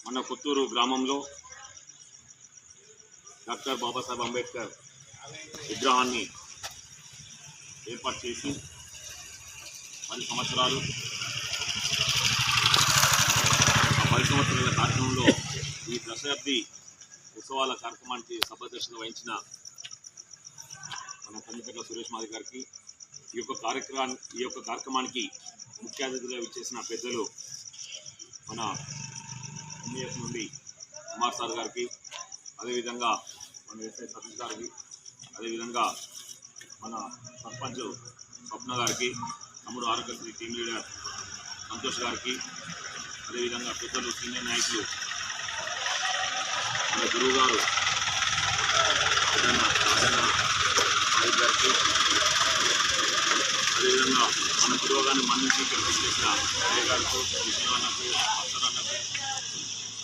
మన కొత్తూరు గ్రామంలో డాక్టర్ బాబాసాహెబ్ అంబేద్కర్ విగ్రహాన్ని ఏర్పాటు చేసి 10 సంవత్సరాలు ఆ 10 సంవత్సరాల కార్యక్రమంలో ఈ దశాబ్ది ఉత్సవాల కార్యక్రమానికి సభాధ్యక్షత వహించిన మన కందికట్ల సురేష్ మాది గారికి ఈ యొక్క కార్యక్రమానికి ముఖ్య అతిథిగా విచ్చేసిన పెద్దలు మన ఎంఈఎస్ నుండి కుమార్ సార్ గారికి, అదేవిధంగా మన ఎస్ఐ సతీష్ గారికి, అదేవిధంగా మన సర్పంచ్ స్వప్న గారికి, తమ్ముడు ఆరోగ్యశ్రీ టీమ్ లీడర్ సంతోష్ గారికి, అదేవిధంగా పెద్దలు సీనియర్ నాయకులు మన గురువు గారు నాయక్ గారికి, అదేవిధంగా మన గురువుగారిని మన్నించి చేసిన అయ్య గారికి, విజయవాడకు, అక్షరాన్నకు,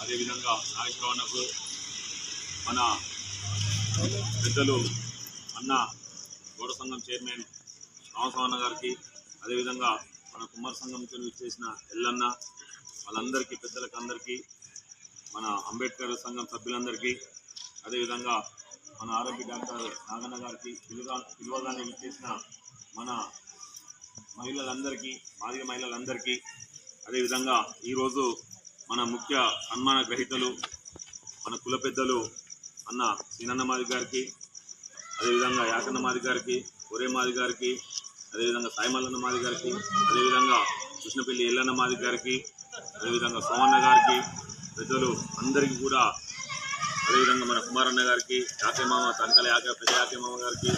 అదేవిధంగా నాగేశ్వరరావునకు, మన పెద్దలు అన్న గౌడ సంఘం చైర్మన్ రామస్వామి గారికి, అదేవిధంగా మన కుమార్ సంఘంతో విచ్చేసిన ఎల్లన్న వాళ్ళందరికీ, పెద్దలకు అందరికీ, మన అంబేద్కర్ సంఘం సభ్యులందరికీ, అదేవిధంగా మన ఆరోగ్య డాక్టర్ నాగన్న గారికి, పిలువగానే విచ్చేసిన మన మహిళలందరికీ, మాదిగ మహిళలందరికీ, అదేవిధంగా ఈరోజు మన ముఖ్య సన్మాన గ్రహీతలు మన కుల పెద్దలు అన్న సీనన్న మాది గారికి, అదేవిధంగా యాకన్న మాది గారికి, ఒరే మాది గారికి, అదేవిధంగా సాయిమల్లన్న మాది గారికి, అదేవిధంగా కృష్ణపల్లి ఎల్లన్న మాది గారికి, అదేవిధంగా సోమన్న గారికి, పెద్దలు అందరికీ కూడా, అదేవిధంగా మన కుమారన్న గారికి, యాకే మామ తనకల యాకే పెద్ద యాకే మామ గారికి,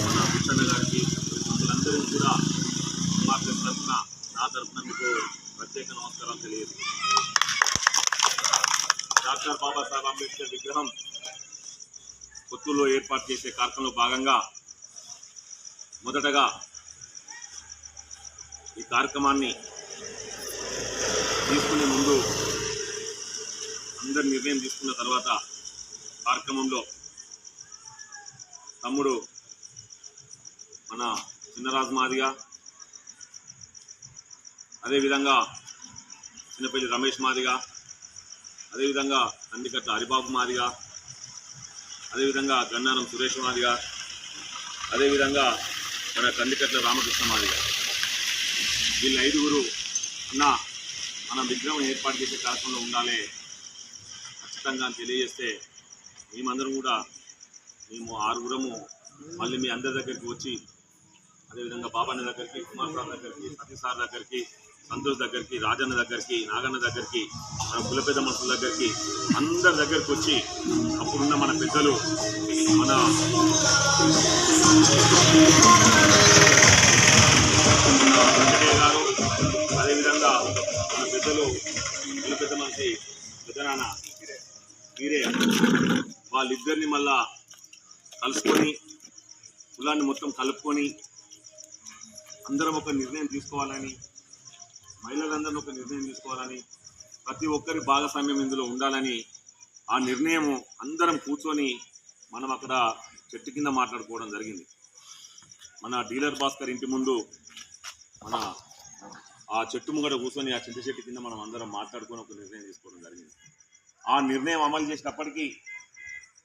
మన కృష్ణన్న గారికి, అందరికీ కూడా కుమార్తె తరఫున నా తరఫున మీకు ప్రత్యేక నమస్కారం తెలియదు. డాక్టర్ బాబాసాహెబ్ అంబేద్కర్ విగ్రహం కొత్తూరులో ఏర్పాటు చేసే కార్యక్రమంలో భాగంగా మొదటగా ఈ కార్యక్రమాన్ని తీసుకునే ముందు అందరు నిర్ణయం తీసుకున్న తర్వాత కార్యక్రమంలో తమ్ముడు మన చిన్నరాజు మాదిగా, అదేవిధంగా చిన్నపల్లి రమేష్ మాదిగా, అదేవిధంగా కందికట్ల హరిబాబు మాదిగా, అదేవిధంగా గన్నారం సురేష్ మాదిగా, అదేవిధంగా మన కందికట్ల రామకృష్ణ మాదిగా, వీళ్ళ 5గురు అన్న మనం విగ్రహం ఏర్పాటు చేసే కార్యక్రమంలో ఉండాలి ఖచ్చితంగా తెలియజేస్తే మేమందరం కూడా మేము 6గురము మళ్ళీ మీ అందరి దగ్గరికి వచ్చి, అదేవిధంగా బాబాన్న దగ్గరికి, కుమార్ సార్ దగ్గరికి, సతీష్ సార్ దగ్గరికి, సంతోష్ దగ్గరికి, రాజన్న దగ్గరికి, నాగన్న దగ్గరికి, మన కుల పెద్ద మనుషుల దగ్గరికి, అందరి దగ్గరికి వచ్చి అప్పుడున్న మన పెద్దలు మన వెంకటయ్య గారు, అదేవిధంగా మన పెద్దలు కుల పెద్ద మనిషి పెద్దనాన్న మీరే వాళ్ళిద్దరిని మళ్ళా కలుసుకొని కులాన్ని మొత్తం కలుపుకొని అందరం ఒక నిర్ణయం తీసుకోవాలని, మహిళలందరూ ఒక నిర్ణయం తీసుకోవాలని, ప్రతి ఒక్కరి భాగస్వామ్యం ఇందులో ఉండాలని ఆ నిర్ణయం అందరం కూర్చొని మనం అక్కడ చెట్టు కింద మాట్లాడుకోవడం జరిగింది. మన డీలర్ భాస్కర్ ఇంటి ముందు మన ఆ చెట్టు ముంగట కూర్చొని ఆ చింత చెట్టు కింద మనం అందరం మాట్లాడుకొని ఒక నిర్ణయం తీసుకోవడం జరిగింది. ఆ నిర్ణయం అమలు చేసేటప్పటికీ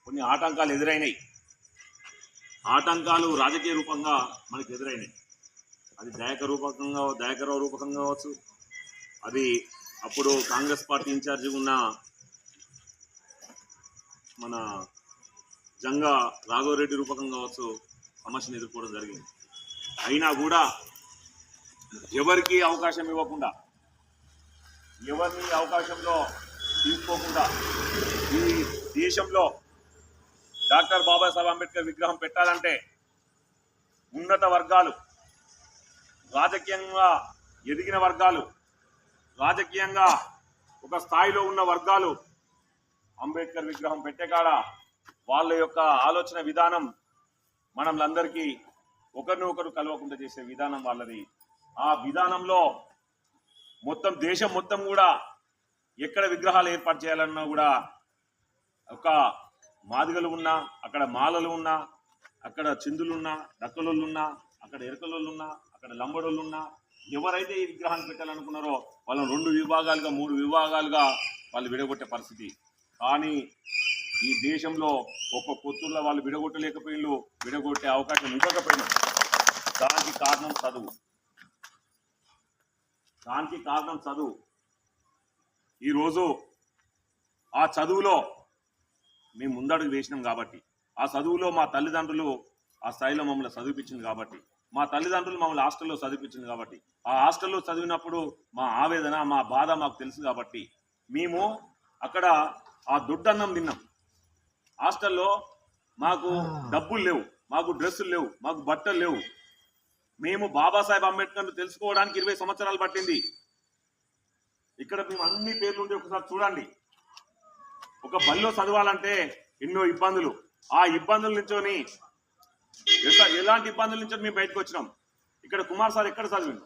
కొన్ని ఆటంకాలు ఎదురైనాయి. ఆటంకాలు రాజకీయ రూపంగా మనకు ఎదురైనాయి. అది దయాకరావు రూపకంగా కావచ్చు, అది అప్పుడు కాంగ్రెస్ పార్టీ ఇన్ఛార్జిగా ఉన్న మన జంగా రాఘవరెడ్డి రూపకంగా కావచ్చు, సమస్యను ఎదుర్కోవడం జరిగింది. అయినా కూడా ఎవరికి అవకాశం ఇవ్వకుండా, ఎవరిని అవకాశంలో తీసుకోకుండా ఈ దేశంలో డాక్టర్ బాబాసాహెబ్ అంబేద్కర్ విగ్రహం పెట్టాలంటే ఉన్నత వర్గాలు, రాజకీయంగా ఎదిగిన వర్గాలు, రాజకీయంగా ఒక స్థాయిలో ఉన్న వర్గాలు అంబేద్కర్ విగ్రహం పెట్టేకాడ వాళ్ళ యొక్క ఆలోచన విధానం మనందరికీ ఒకరిని ఒకరు కలవకుండా చేసే విధానం వాళ్ళది. ఆ విధానంలో మొత్తం దేశం మొత్తం కూడా ఎక్కడ విగ్రహాలు ఏర్పాటు చేయాలన్నా కూడా ఒక మాదిగలు ఉన్నా, అక్కడ మాలలు ఉన్నా, అక్కడ చిందులున్నా, డక్కలోళ్ళున్నా, అక్కడ ఎరకలోళ్ళున్నా, అక్కడ లంబడోళ్ళున్నా, ఎవరైతే ఈ విగ్రహాన్ని పెట్టాలనుకున్నారో వాళ్ళని 2 విభాగాలుగా 3 విభాగాలుగా వాళ్ళు విడగొట్టే పరిస్థితి. కానీ ఈ దేశంలో ఒక్క పొత్తుల్లో వాళ్ళు విడగొట్టలేకపోయినా విడగొట్టే అవకాశం ఇవ్వకపోయినారు. దానికి కారణం చదువు. ఈరోజు ఆ చదువులో మేము ముందడుగు వేసినాం కాబట్టి, ఆ చదువులో మా తల్లిదండ్రులు ఆ స్థాయిలో మమ్మల్ని చదివిపించింది కాబట్టి, మా తల్లిదండ్రులు మమ్మల్ని హాస్టల్లో చదివిపించింది కాబట్టి, ఆ హాస్టల్లో చదివినప్పుడు మా ఆవేదన మా బాధ మాకు తెలుసు కాబట్టి మేము అక్కడ ఆ దొడ్డన్నం తిన్నాం. హాస్టల్లో మాకు డబ్బులు లేవు, మాకు డ్రెస్సులు లేవు, మాకు బట్టలు లేవు. మేము బాబాసాహెబ్ అంబేద్కర్ను తెలుసుకోవడానికి 20 సంవత్సరాలు పట్టింది. ఇక్కడ మేము అన్ని పేర్లు ఉంటే ఒకసారి చూడండి. ఒక బడిలో చదవాలంటే ఎన్నో ఇబ్బందులు. ఆ ఇబ్బందుల నుంచోని ఎలాంటి ఇబ్బందుల నుంచో మేము బయటకు వచ్చినాం. ఇక్కడ కుమార్ సార్ ఎక్కడ చదివిండు,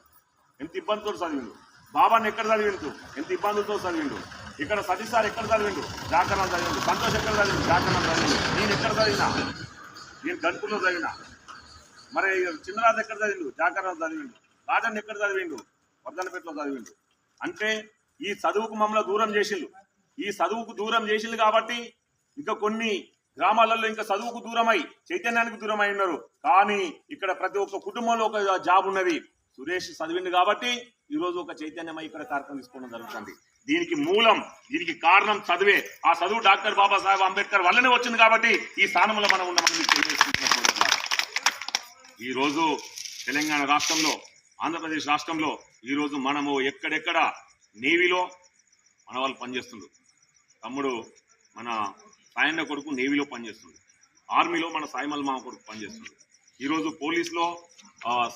ఎంత ఇబ్బందితో చదివిండు. బాబాని ఎక్కడ చదివిండు, ఎంత ఇబ్బందులతో చదివిండు. ఇక్కడ సతీష్ సార్ ఎక్కడ చదివిండు, జాకరణం చదివిండు. సంతోష్ ఎక్కడ చదివిండు, జాకరణం చదివిండు. నేను ఎక్కడ చదివినా, నేను గంటలో చదివినా. మరి చిన్నరాజు ఎక్కడ చదివిండు, జాకరణం చదివిండు. రాజన్ ఎక్కడ చదివిండు, వర్ధనపేటలో చదివిండు. అంటే ఈ చదువుకు మమ్మల్ని దూరం చేసిండు. ఈ చదువుకు దూరం చేసిండు కాబట్టి ఇంకా కొన్ని గ్రామాలలో ఇంకా చదువుకు దూరమై చైతన్యానికి దూరమై ఉన్నారు. కానీ ఇక్కడ ప్రతి ఒక్క కుటుంబంలో ఒక జాబ్ ఉన్నది. సురేష్ చదివిండు కాబట్టి ఈరోజు ఒక చైతన్యమై ఇక్కడ కార్యక్రమం తీసుకోవడం జరుగుతుంది. దీనికి మూలం, దీనికి కారణం చదివే. ఆ చదువు డాక్టర్ బాబాసాహెబ్ అంబేద్కర్ వల్లనే వచ్చింది కాబట్టి ఈ స్థానంలో మనం ఉన్నామని తెలియజేసుకుంటున్నాం. ఈరోజు తెలంగాణ రాష్ట్రంలో, ఆంధ్రప్రదేశ్ రాష్ట్రంలో ఈరోజు మనము ఎక్కడెక్కడ నేవీలో మన వాళ్ళు పనిచేస్తుండ్రు. తమ్ముడు మన సాయన్న కొడుకు నేవీలో పనిచేస్తుంది. ఆర్మీలో మన సాయిమల్ మామ కొడుకు పనిచేస్తుంది. ఈరోజు పోలీసులో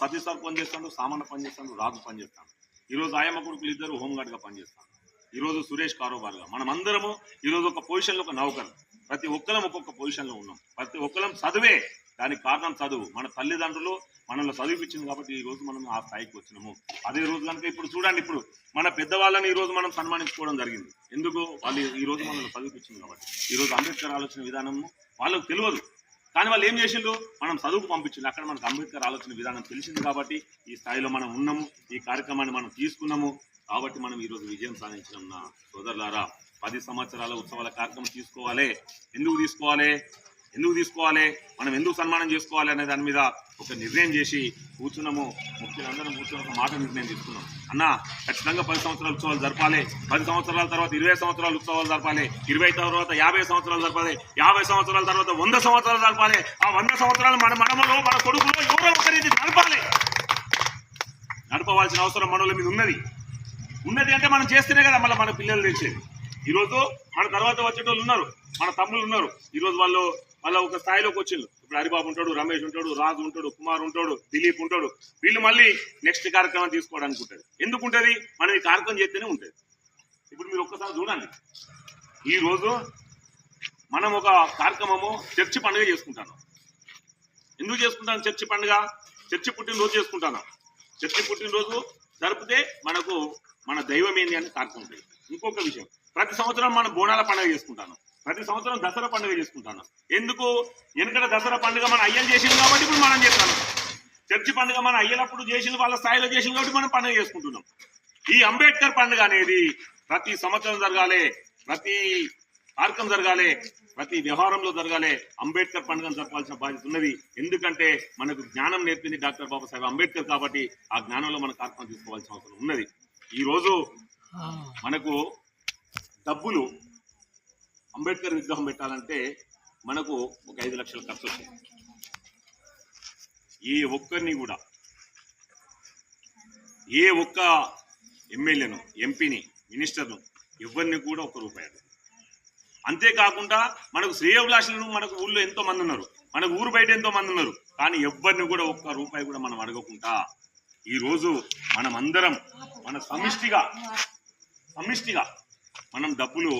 సతీష్ సార్ పనిచేస్తాడు, సామాన్య పనిచేస్తాడు, రాజు పనిచేస్తాడు. ఈరోజు ఆయమ్మ కొడుకులు ఇద్దరు హోంగార్డ్గా పనిచేస్తాడు. ఈరోజు సురేష్ కారోబార్గా. మనమందరము ఈరోజు ఒక పొజిషన్లో ఒక నౌకరు. ప్రతి ఒక్కరం ఒక్కొక్క పొజిషన్లో ఉన్నాం. ప్రతి ఒక్కరం చదువే. దానికి కారణం చదువు. మన తల్లిదండ్రులు మనల్ని చదివిపించింది కాబట్టి ఈ రోజు మనం ఆ స్థాయికి వచ్చినాము. అదే రోజు కనుక ఇప్పుడు చూడండి, ఇప్పుడు మన పెద్దవాళ్ళని ఈ రోజు మనం సన్మానించుకోవడం జరిగింది. ఎందుకు? వాళ్ళు ఈ రోజు మనల్ని చదివిపించింది కాబట్టి. ఈరోజు అంబేద్కర్ ఆలోచన విధానము వాళ్ళకు తెలియదు, కానీ వాళ్ళు ఏం చేసిండ్రు, మనం చదువుకు పంపించింది. అక్కడ మనకు అంబేద్కర్ ఆలోచన విధానం తెలిసింది కాబట్టి ఈ స్థాయిలో మనం ఉన్నాము. ఈ కార్యక్రమాన్ని మనం తీసుకున్నాము కాబట్టి మనం ఈరోజు విజయం సాధించినాం. నా సోదరులారా, 10 సంవత్సరాల ఉత్సవాల కార్యక్రమం తీసుకోవాలి. ఎందుకు తీసుకోవాలి, మనం ఎందుకు సన్మానం చేసుకోవాలి అనే దాని మీద ఒక నిర్ణయం చేసి కూర్చున్నాము. ముఖ్యులందరం కూర్చొని ఒక మాట నిర్ణయం తీసుకున్నాం. అన్న, ఖచ్చితంగా 10 సంవత్సరాల ఉత్సవాలు జరపాలి. 10 సంవత్సరాల తర్వాత 20 సంవత్సరాల ఉత్సవాలు జరపాలి. 20 తర్వాత 50 సంవత్సరాలు జరపాలి. 50 సంవత్సరాల తర్వాత 100 సంవత్సరాలు జరపాలి. ఆ 100 సంవత్సరాలు మన మనమలో, మన కొడుకులో ఎవరో ఒకరికి నడపవలసిన అవసరం మనల మీద ఉన్నది అంటే మనం చేస్తేనే కదా మళ్ళీ మన పిల్లలు తెచ్చేది. ఈరోజు మన తర్వాత వచ్చేటోళ్ళు ఉన్నారు, మన తమ్ముళ్ళు ఉన్నారు. ఈరోజు వాళ్ళు ఒక స్థాయిలోకి వచ్చిండ్రు. ఇప్పుడు హరిబాబు ఉంటాడు, రమేష్ ఉంటాడు, రాజు ఉంటాడు, కుమార్ ఉంటాడు, దిలీప్ ఉంటాడు. వీళ్ళు మళ్ళీ నెక్స్ట్ కార్యక్రమం తీసుకోవడానికి ఉంటుంది. ఎందుకు ఉంటుంది? మనం ఈ కార్యక్రమం చేస్తేనే ఉంటుంది. ఇప్పుడు మీరు ఒక్కసారి చూడండి, ఈరోజు మనం ఒక కార్యక్రమము చర్చి పండుగ చేసుకుంటాను. ఎందుకు చేసుకుంటాను చర్చి పండుగ? చర్చి పుట్టినరోజు చేసుకుంటాను. చర్చి పుట్టినరోజు జరిపితే మనకు మన దైవం ఏంది అని కార్యక్రమం ఉంటుంది. ఇంకొక విషయం, ప్రతి సంవత్సరం మనం బోనాల పండుగ చేసుకుంటాను. ప్రతి సంవత్సరం దసరా పండుగ చేసుకుంటాను. ఎందుకు? ఎందుకంటే దసరా పండుగ మన అయ్యలు చేసింది కాబట్టి ఇప్పుడు మనం చేస్తాను. చర్చి పండుగ మన అయ్యలప్పుడు చేసింది, వాళ్ళ స్థాయిలో చేసింది కాబట్టి మనం పండుగ చేసుకుంటున్నాం. ఈ అంబేద్కర్ పండుగ అనేది ప్రతి సంవత్సరం జరగాలి, ప్రతి కార్యక్రమం జరగాలి, ప్రతి వ్యవహారంలో జరగాలి. అంబేద్కర్ పండుగను జరపాల్సిన బాధ్యత ఉన్నది. ఎందుకంటే మనకు జ్ఞానం నేర్పింది డాక్టర్ బాబాసాహెబ్ అంబేద్కర్ కాబట్టి ఆ జ్ఞానంలో మన కార్యక్రమం తీసుకోవాల్సిన అవసరం ఉన్నది. ఈరోజు మనకు డబ్బులు అంబేద్కర్ విగ్రహం పెట్టాలంటే మనకు ఒక 5 లక్షల ఖర్చు వస్తుంది. ఏ ఒక్కరిని కూడా, ఏ ఒక్క ఎమ్మెల్యేను, ఎంపీని, మినిస్టర్ను ఎవరిని కూడా ₹1. అంతేకాకుండా మనకు శ్రేయోభిలాషులను మనకు ఊళ్ళో ఎంతో మంది ఉన్నారు, మనకు ఊరు బయట ఎంతో మంది ఉన్నారు. కానీ ఎవరిని కూడా ₹1 కూడా మనం అడగకుండా ఈరోజు మనం అందరం మన సమిష్టిగా మనం డబ్బులు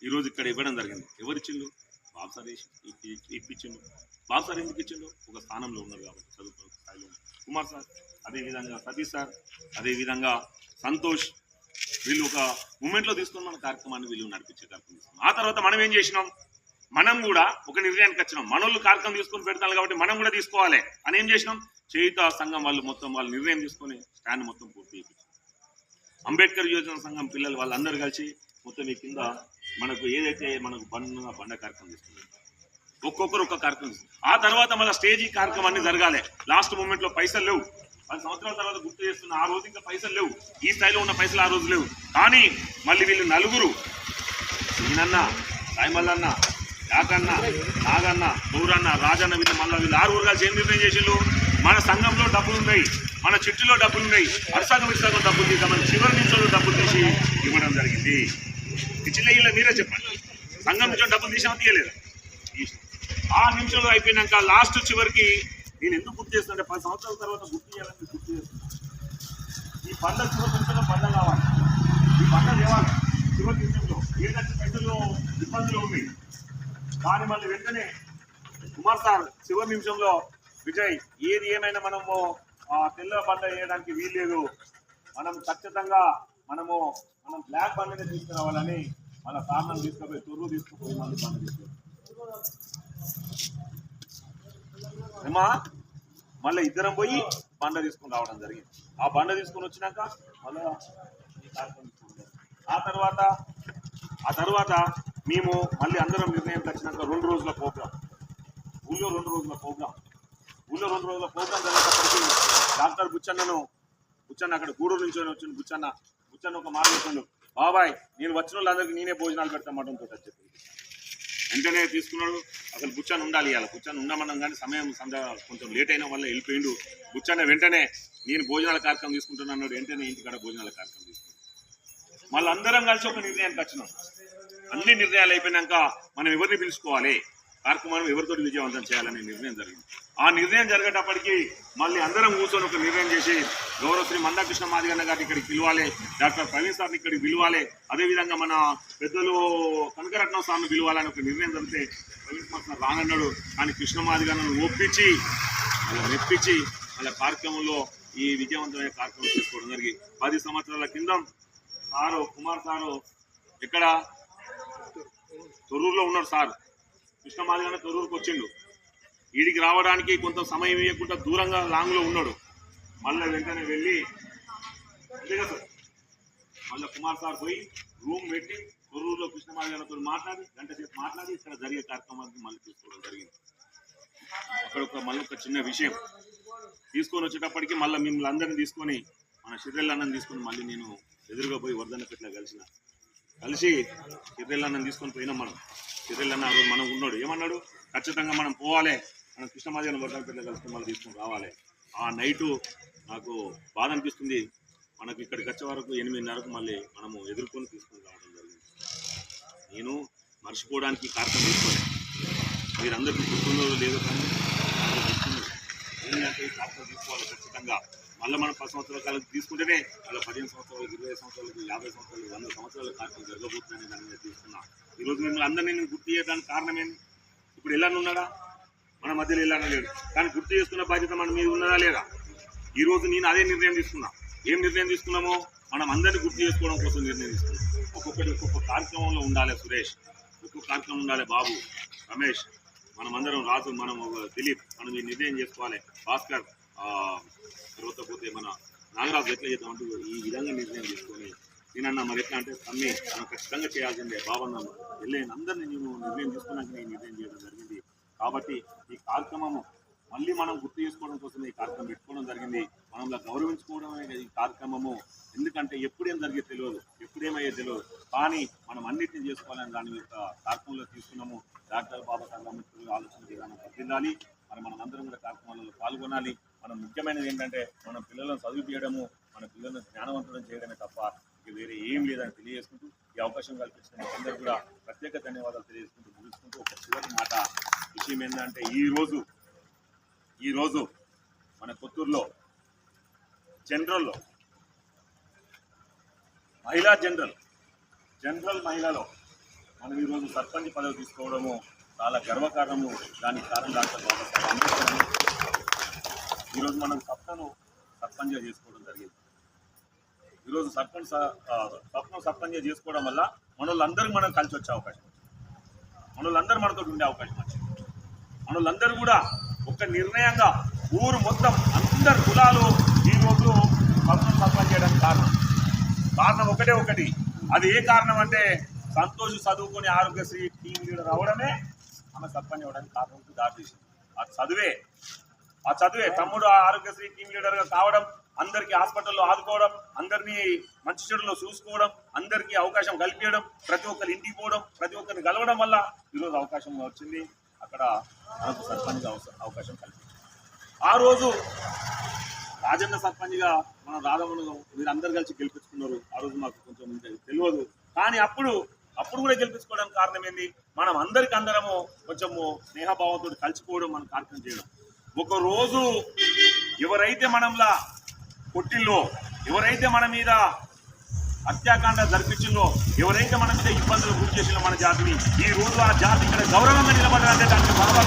ఈరోజు ఇక్కడ ఇవ్వడం జరిగింది. ఎవరిచ్చిండు? బాబు సార్ ఇప్పించిండు. బాబు సార్ ఎందుకు ఇచ్చిండు? ఒక స్థానంలో ఉన్నారు కాబట్టి, చదువుకున్న స్థాయిలో. కుమార్ సార్, అదేవిధంగా సతీష్ సార్, అదేవిధంగా సంతోష్, వీళ్ళు ఒక మూమెంట్లో తీసుకొని మన కార్యక్రమాన్ని వీళ్ళు నడిపించే కార్యక్రమం. ఆ తర్వాత మనం ఏం చేసినాం? మనం కూడా ఒక నిర్ణయానికి వచ్చినాం. మనోళ్ళు కార్యక్రమం తీసుకొని పెడతాను కాబట్టి మనం కూడా తీసుకోవాలి అని ఏం చేసినాం, చేయుత సంఘం వాళ్ళు మొత్తం వాళ్ళు నిర్ణయం తీసుకొని స్టాండ్ మొత్తం పూర్తి చేయించారు. అంబేద్కర్ యువజన సంఘం పిల్లలు వాళ్ళందరూ కలిసి మొత్తం ఈ కింద మనకు ఏదైతే మనకు బండ కార్యక్రమం తీసుకున్నారు, ఒక్కొక్కరు ఒక్క కార్యక్రమం. ఆ తర్వాత మళ్ళీ స్టేజీ కార్యక్రమం అన్ని జరగాలి. లాస్ట్ మూమెంట్ లో పైసలు లేవు, 10 సంవత్సరాల తర్వాత గుర్తు చేస్తున్న ఆ రోజు ఇంకా పైసలు లేవు, ఈ స్థాయిలో ఉన్న పైసలు ఆ రోజు లేవు. కానీ మళ్ళీ వీళ్ళు నలుగురు, సీనన్న, సాయిమల్లన్న, యాకన్న, నాగన్న, గౌరన్న, రాజన్న, వీళ్ళు 6 కలిసి ఏం నిర్ణయం చేసిండ్రు, మన సంఘంలో డబ్బులు ఉన్నాయి, మన చిట్టులో డబ్బులు ఉన్నాయి, అరసగం ఇరసగం డబ్బులు తీద్దామని చివరి నిమిషంలో డబ్బులు తీసి ఇవ్వడం జరిగింది. ఇచ్చిల్ల మీరే చెప్పండి, సంఘం నుంచి డబ్బులు తీసామో తీయలేదు. ఆ నిమిషంలో అయిపోయినాక లాస్ట్ చివరికి నేను ఎందుకు గుర్తు చేస్తానంటే 10 సంవత్సరాల తర్వాత గుర్తు చేయాలని గుర్తు చేస్తున్నాను. ఈ పండుగ చివరి నిమిషంలో పండుగ కావాలి, ఈ పండుగ తేవాలి. చివరి నిమిషంలో ఏదంటే పైసల్లో ఇబ్బందులు ఉన్నాయి, కానీ మళ్ళీ వెంటనే కుమార్ సార్ చివరి నిమిషంలో విజయ్ ఏది ఏమైనా మనము తెల్ల బండ వేయడానికి వీల్లేదు, మనం ఖచ్చితంగా మనం బ్లాక్ బండనే తీసుకురావాలని మన సార్లను తీసుకుపోయి తొర్రు తీసుకుపోయి మళ్ళీ బండ తీసుకుపోయి మళ్ళీ ఇద్దరం పోయి బండ తీసుకుని రావడం జరిగింది. ఆ బండ తీసుకొని వచ్చినాక మళ్ళీ ఆ తర్వాత మేము మళ్ళీ అందరం నిర్ణయం వచ్చినాక 2 రోజుల ప్రోగ్రాం, ఊళ్ళో 2 రోజుల ప్రోగ్రాం జరిగేటప్పటికి డాక్టర్ బుచ్చన్న అక్కడ గూడూరు నుంచి వచ్చిన బుచ్చన్న ఒక మాట చెప్పిండు, బాబాయ్ నేను వచ్చిన వాళ్ళందరికీ నేనే భోజనాలు పెడతా మటంతో చెప్పి వెంటనే తీసుకున్నాడు. అసలు బుచ్చన్న ఉండాలి, ఇవాళ బుచ్చన్న ఉండమన్నాం కానీ సమయం కొంచెం లేట్ అయిన వల్ల వెళ్ళిపోయిండు. బుచ్చన్న వెంటనే నేను భోజనాల కార్యక్రమం తీసుకుంటున్నాను అన్నాడు. వెంటనే ఇంటికాడ భోజనాల కార్యక్రమం తీసుకున్నాం. మళ్ళీ అందరం కలిసి ఒక నిర్ణయానికి వచ్చినాం. అన్ని నిర్ణయాలు అయిపోయినాక మనం ఎవరిని పిలుచుకోవాలి, కార్యక్రమాన్ని ఎవరితో విజయవంతం చేయాలనే నిర్ణయం జరిగింది. ఆ నిర్ణయం జరిగేటప్పటికి మళ్ళీ అందరం కూర్చొని ఒక నిర్ణయం చేసి గౌరవ శ్రీ మందాకృష్ణ మాదిగన్న గారిని ఇక్కడికి పిలవాలి, డాక్టర్ ప్రవీణ్ సార్ని ఇక్కడికి పిలవాలి, అదేవిధంగా మన పెద్దలు కనకరత్నం సార్ని పిలవాలని ఒక నిర్ణయం జరిగితే ప్రవీణ్ కుమార్ సార్ రానన్నాడు. కానీ కృష్ణ మాదిగన్నను ఒప్పించి అలా మెప్పించి అలా కార్యక్రమంలో ఈ విజయవంతమైన కార్యక్రమం చేసుకోవడం జరిగి 10 సంవత్సరాల కింద కుమార్ సారు ఇక్కడ తొర్రూరులో ఉన్నాడు. సార్ కృష్ణ మాదిగన్న తొర్రూరుకు వచ్చిండు. వీడికి రావడానికి కొంత సమయం ఇవ్వకుండా దూరంగా లాంగ్లో ఉన్నాడు. మళ్ళీ వెంటనే వెళ్ళి అంతే కదా సార్, మళ్ళీ కుమార్ సార్ పోయి రూమ్ పెట్టి తొర్రూరులో కృష్ణ మాదిగన్నతో మాట్లాడి గంట సేపు మాట్లాడి ఇక్కడ జరిగే కార్యక్రమానికి మళ్ళీ తీసుకోవడం జరిగింది. అక్కడ మళ్ళీ ఒక చిన్న విషయం తీసుకొని వచ్చేటప్పటికి మళ్ళీ మిమ్మల్ని అందరినీ తీసుకొని మన షిర్రెల్లన్నని తీసుకొని మళ్ళీ నేను ఎదురుగా పోయి వర్ధన్నపేటలో కలిసి షిర్రెల్లన్నని తీసుకొని పోయినాం. మనం షిర్రెల్లన్న ఆ రోజు మనం ఉన్నాడు, ఏమన్నాడు, ఖచ్చితంగా మనం పోవాలి, మనం కృష్ణ మాదిగన్న వర్ధన్నపేటలో కలుసుకొని మళ్ళీ తీసుకొని రావాలి. ఆ నైటు నాకు బాధ అనిపిస్తుంది. మనకు ఇక్కడికి వచ్చే వరకు 8:30కు మళ్ళీ మనము ఎదుర్కొని తీసుకొని రావడం జరిగింది. నేను మర్చిపోవడానికి కార్యక్రమం తీసుకోలేదు, మీరందరికీ గుర్తుందో లేదో కానీ ఏంటంటే ఈ కార్యక్రమం తీసుకోవాలి ఖచ్చితంగా. మళ్ళీ మనం 10 సంవత్సరాల కాలం తీసుకుంటేనే మళ్ళీ 15 సంవత్సరాలకు 20 సంవత్సరాలకు 50 సంవత్సరాలకు 100 సంవత్సరాల కార్యక్రమం జరగబోతుందని దాని మీద తీసుకున్నా. ఈరోజు మిమ్మల్ని అందరినీ నేను గుర్తు చేయడానికి కారణం ఏంటి, ఇప్పుడు ఎలా ఉన్నాడా, మన మధ్యలో ఎలా లేడు, కానీ గుర్తు చేసుకున్న బాధ్యత మన మీద ఉన్నదా లేదా. ఈరోజు నేను అదే నిర్ణయం తీసుకున్నా. ఏం నిర్ణయం తీసుకున్నామో మనం అందరినీ గుర్తు చేసుకోవడం కోసం నిర్ణయం తీసుకున్నాం. ఒక్కొక్క కార్యక్రమంలో ఉండాలి సురేష్, ఒక్కొక్క కార్యక్రమం ఉండాలి బాబు, రమేష్, మనమందరం రాజు, మనం దిలీప్, మనం ఈ నిర్ణయం చేసుకోవాలి. భాస్కర్ తర్వాత పోతే మన నాగరాజు ఎట్లా చేద్దామంటూ ఈ విధంగా నిర్ణయం తీసుకొని నేనన్నా మరి ఎట్లా అంటే తమ్మి మనం ఖచ్చితంగా చేయాల్సిందే బాబన్న వెళ్ళేది అందరినీ నేను నిర్ణయం తీసుకున్నాక నేను నిర్ణయం చేయడం జరిగింది. కాబట్టి ఈ కార్యక్రమము మళ్ళీ మనం గుర్తు చేసుకోవడం కోసం ఈ కార్యక్రమం పెట్టుకోవడం జరిగింది. మనల్ని గౌరవించుకోవడమే ఈ కార్యక్రమము. ఎందుకంటే ఎప్పుడేం జరిగేది తెలియదు, ఎప్పుడేమయ్యేది తెలియదు, కానీ మనం అన్నింటినీ చేసుకోవాలని దాని యొక్క కార్యక్రమంలో తీసుకున్నాము. డాక్టర్ బాబాసాహెబ్ అంబేద్కర్ ఆలోచన విధానం వర్తిల్లాలి. మనం అందరం కూడా కార్యక్రమాలలో పాల్గొనాలి. మనం ముఖ్యమైనది ఏంటంటే మన పిల్లలను చదివించడము, మన పిల్లలను జ్ఞానవంతులను చేయడమే తప్ప ఇక వేరే ఏం లేదని తెలియజేసుకుంటూ ఈ అవకాశం కల్పించిన అందరూ కూడా ప్రత్యేక ధన్యవాదాలు తెలియజేసుకుంటూ ముగిసుకుంటూ ఒక చివరి మాట విషయం ఏంటంటే ఈరోజు మన కొత్తూరులో జనరల్లో మహిళా జనరల్ మహిళలో మనం ఈరోజు సర్పంచ్ పదవి తీసుకోవడము చాలా గర్వకారణము. దానికి కారణం డాక్టర్ బాబాసాహెబ్ అంబేద్కర్. ఈరోజు మనం సర్పంచ్గా చేసుకోవడం జరిగింది. ఈరోజు సర్పంచ్గా చేసుకోవడం వల్ల మన వాళ్ళందరికీ మనం కలిసి వచ్చే అవకాశం. మనోళ్ళందరూ మనతో ఉండే అవకాశం వచ్చింది. మనోళ్ళందరూ కూడా ఒక నిర్ణయంగా ఊరు మొత్తం అందరు కులాలు ఈరోజు పద్మను సర్పంచ్ చేయడానికి కారణం ఒకటి. అది ఏ కారణం అంటే సంతోష్ చదువుకొని ఆరోగ్యశ్రీ టీమ్ లీడర్ అవడమే ఆమె సర్పంచ్ అవ్వడానికి కారణం దాటేసింది. ఆ చదువే తమ్ముడు ఆరోగ్యశ్రీ టీమ్ లీడర్గా కావడం, అందరికీ హాస్పిటల్లో ఆదుకోవడం, అందరినీ మంచి చెడులో చూసుకోవడం, అందరికీ అవకాశం కల్పించడం, ప్రతి ఒక్కరి ఇంటికి పోవడం, ప్రతి ఒక్కరిని కలవడం వల్ల ఈరోజు అవకాశం వచ్చింది. అక్కడ మనకు సర్పంచ్గా అవకాశం కల్పించింది. ఆ రోజు రాజన్న సర్పంచ్గా మన రాధమ్మను మీరు అందరు కలిసి గెలిపించుకున్నారు. ఆ రోజు మాకు కొంచెం తెలియదు, కానీ అప్పుడు కూడా గెలిపించుకోవడానికి కారణం ఏంది, మనం అందరము కొంచెము స్నేహభావంతో కలిసిపోవడం, మనం కార్యక్రమం చేయడం. ఒకరోజు ఎవరైతే మనంలా కొట్టిల్లో, ఎవరైతే మన మీద హత్యాకాండ జరిపించిందో, ఎవరైతే మన మీద ఇబ్బందులు గురి చేసిందో మన జాతిని, ఈ రోజు ఆ జాతి ఇక్కడ గౌరవంగా నిలబడాలంటే దానికి బాగా